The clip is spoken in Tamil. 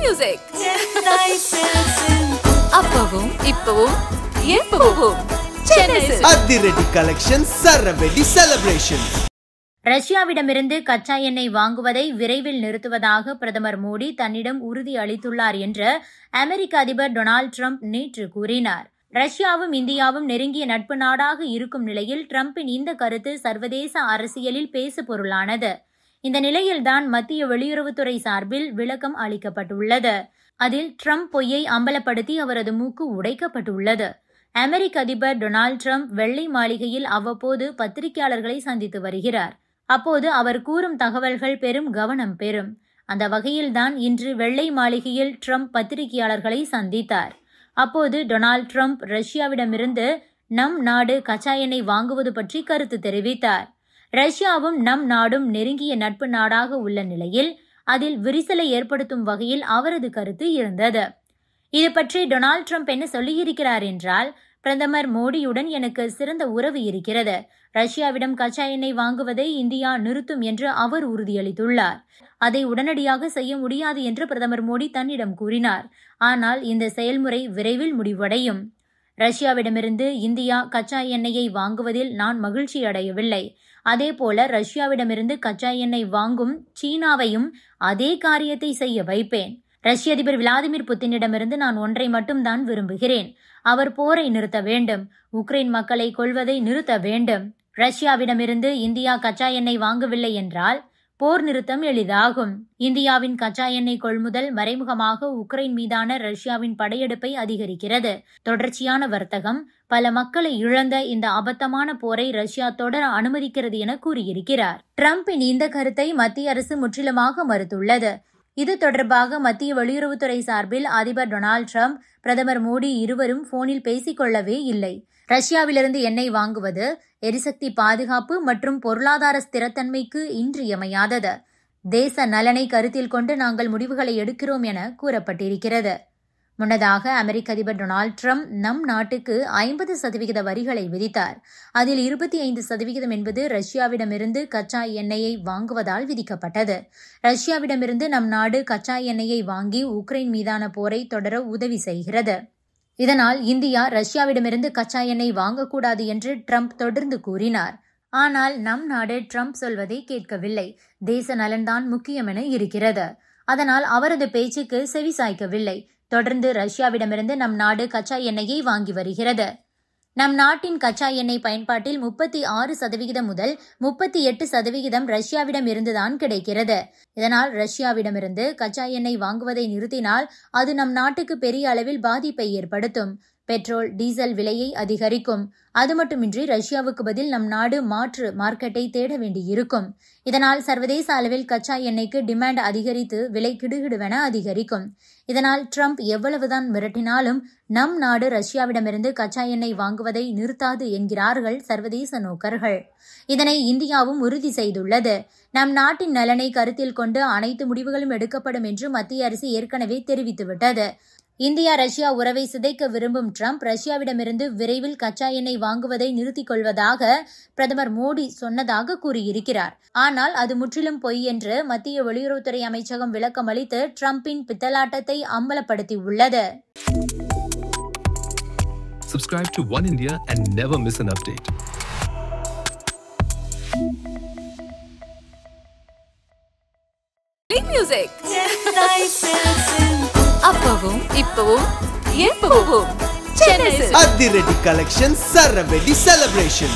music. அப்பவும் இப்பவும் எப்பவும் சென்னை அதிரடி கலெக்ஷன் சரவெடி செலிப்ரேஷன். ரஷ்யாவிடமிருந்து கச்சா எண்ணெய் வாங்குவதை விரைவில் நிறுத்துவதாக பிரதமர் மோடி தன்னிடம் உறுதி அளித்துள்ளார் என்று அமெரிக்க அதிபர் டொனால்டு டிரம்ப் நேற்று கூறினார். ரஷ்யாவும் இந்தியாவும் நெருங்கிய நட்பு நாடாக இருக்கும் நிலையில் டிரம்பின் இந்த கருத்து சர்வதேச அரசியலில் பேசு பொருளானது. இந்த நிலையில்தான் மத்திய வெளியுறவுத்துறை சார்பில் விளக்கம் அளிக்கப்பட்டுள்ளது. அதில் டிரம்ப் பொய்யை அம்பலப்படுத்தி அவரது மூக்கு உடைக்கப்பட்டுள்ளது. அமெரிக்க அதிபர் டொனால்டு டிரம்ப் வெள்ளை மாளிகையில் அவ்வப்போது பத்திரிகையாளர்களை சந்தித்து வருகிறார். அப்போது அவர் கூறும் தகவல்கள் பெரும் கவனம் பெறும். அந்த வகையில்தான் இன்று வெள்ளை மாளிகையில் டிரம்ப் பத்திரிகையாளர்களை சந்தித்தார். அப்போது டொனால்டு டிரம்ப் ரஷ்யாவிடமிருந்து நம் நாடு கச்சா எண்ணெய் வாங்குவது பற்றி கருத்து தெரிவித்தார். ரஷ்யாவும் நம் நாடும் நெருங்கிய நட்பு நாடாக உள்ள நிலையில் அதில் விரிசலை ஏற்படுத்தும் வகையில் அவரது கருத்து இருந்தது. இது பற்றி டொனால்டு டிரம்ப் என்ன சொல்லியிருக்கிறார் என்றால், பிரதமர் மோடியுடன் எனக்கு சிறந்த உறவு இருக்கிறது. ரஷ்யாவிடம் கச்சா எண்ணெய் வாங்குவதை இந்தியா நிறுத்தும் என்று அவர் உறுதியளித்துள்ளார். அதை உடனடியாக செய்ய முடியாது என்று பிரதமர் மோடி தன்னிடம் கூறினார். ஆனால் இந்த செயல்முறை விரைவில் முடிவடையும். ரஷ்யாவிடமிருந்து இந்தியா கச்சா எண்ணெயை வாங்குவதில் நான் மகிழ்ச்சி அடையவில்லை. அதேபோல ரஷ்யாவிடமிருந்து கச்சா எண்ணெய் வாங்கும் சீனாவையும் அதே காரியத்தை செய்ய வைப்பேன். ரஷ்ய அதிபர் விளாடிமிர் புட்டினிடமிருந்து நான் ஒன்றை மட்டும்தான் விரும்புகிறேன். அவர் போரை நிறுத்த வேண்டும். உக்ரைன் மக்களை கொல்வதை நிறுத்த வேண்டும். ரஷ்யாவிடமிருந்து இந்தியா கச்சா எண்ணெய் வாங்கவில்லை என்றால் போர் நிறுத்தம் எளிதாகும். இந்தியாவின் கச்சா எண்ணெய் கொள்முதல் மறைமுகமாக உக்ரைன் மீதான ரஷ்யாவின் படையெடுப்பை அதிகரிக்கிறது. தொடர்ச்சியான வர்த்தகம் பல மக்களை இழந்த இந்த அபத்தமான போரை ரஷ்யா தொடர அனுமதிக்கிறது என கூறியிருக்கிறார். டிரம்பின் இந்த கருத்தை மத்திய அரசு முற்றிலுமாக மறுத்துள்ளது. இது தொடர்பாக மத்திய வெளியுறவுத்துறை சார்பில் அதிபர் டொனால்டு டிரம்ப், பிரதமர் மோடி இருவரும் போனில் பேசிக்கொள்ளவே இல்லை. ரஷ்யாவிலிருந்து எண்ணெய் வாங்குவது எரிசக்தி பாதுகாப்பு மற்றும் பொருளாதார ஸ்திரத்தன்மைக்கு இன்றியமையாதது. தேச நலனை கருத்தில் கொண்டு நாங்கள் முடிவுகளை எடுக்கிறோம் என கூறப்பட்டிருக்கிறது. முன்னதாக அமெரிக்க அதிபர் டொனால்டு டிரம்ப் நம் நாட்டுக்கு 50% வரிகளை விதித்தார். அதில் 25% என்பது ரஷ்யாவிடமிருந்து கச்சா எண்ணெயை வாங்குவதால் விதிக்கப்பட்டது. ரஷ்யாவிடமிருந்து நம் நாடு கச்சா எண்ணெயை வாங்கி உக்ரைன் மீதான போரை தொடர உதவி செய்கிறது. இதனால் இந்தியா ரஷ்யாவிடமிருந்து கச்சா எண்ணெய் வாங்கக்கூடாது என்று டிரம்ப் தொடர்ந்து கூறினார். ஆனால் நம் நாடு டிரம்ப் சொல்வதை கேட்கவில்லை. தேச நலன்தான் முக்கியம் என இருக்கிறது. அதனால் அவரது பேச்சுக்கு செவிசாய்க்கவில்லை. தொடர்ந்து ரஷ்யாவிடமிருந்து நம் நாடு கச்சா எண்ணெயை வாங்கி வருகிறது. நம் நாட்டின் கச்சா எண்ணெய் பயன்பாட்டில் 36% முதல் 38% ரஷ்யாவிடம் இருந்துதான் கிடைக்கிறது. இதனால் ரஷ்யாவிடமிருந்து கச்சா எண்ணெய் வாங்குவதை நிறுத்தினால் அது நம் நாட்டுக்கு பெரிய அளவில் பாதிப்பை ஏற்படுத்தும். பெட்ரோல், டீசல் விலையை அதிகரிக்கும். அது மட்டுமின்றி ரஷ்யாவுக்கு பதில் நம் நாடு மாற்று மார்க்கெட்டை தேட வேண்டியிருக்கும். இதனால் சர்வதேச அளவில் கச்சா எண்ணெய்க்கு டிமாண்ட் அதிகரித்து விலை கிடுகிடுவென அதிகரிக்கும். இதனால் டிரம்ப் எவ்வளவுதான் மிரட்டினாலும் நம் நாடு ரஷ்யாவிடமிருந்து கச்சா எண்ணெய் வாங்குவதை நிறுத்தாது என்கிறார்கள் சர்வதேச நோக்கர்கள். இதனை இந்தியாவும் உறுதி செய்துள்ளது. நம் நாட்டின் நலனை கருத்தில் கொண்டு அனைத்து முடிவுகளும் எடுக்கப்படும் என்று மத்திய அரசு ஏற்கனவே தெரிவித்துவிட்டது. இந்தியா ரஷ்யா உறவை சிதைக்க விரும்பும் டிரம்ப் ரஷ்யாவிடமிருந்து விரைவில் கச்சா எண்ணெய் வாங்குவதை நிறுத்திக் கொள்வதாக பிரதமர் மோடி சொன்னதாக கூறியிருக்கிறார். ஆனால் அது முற்றிலும் பொய் என்று மத்திய வெளியுறவுத்துறை அமைச்சகம் விளக்கம் அளித்து டிரம்பின் பித்தலாட்டத்தை அம்பலப்படுத்தியுள்ளது. Subscribe to One India and never miss an update. music. அப்பவும் இப்பவும் எப்பவும் சென்னை அதிரடி கலெக்ஷன் சரவெடி செலிப்ரேஷன்.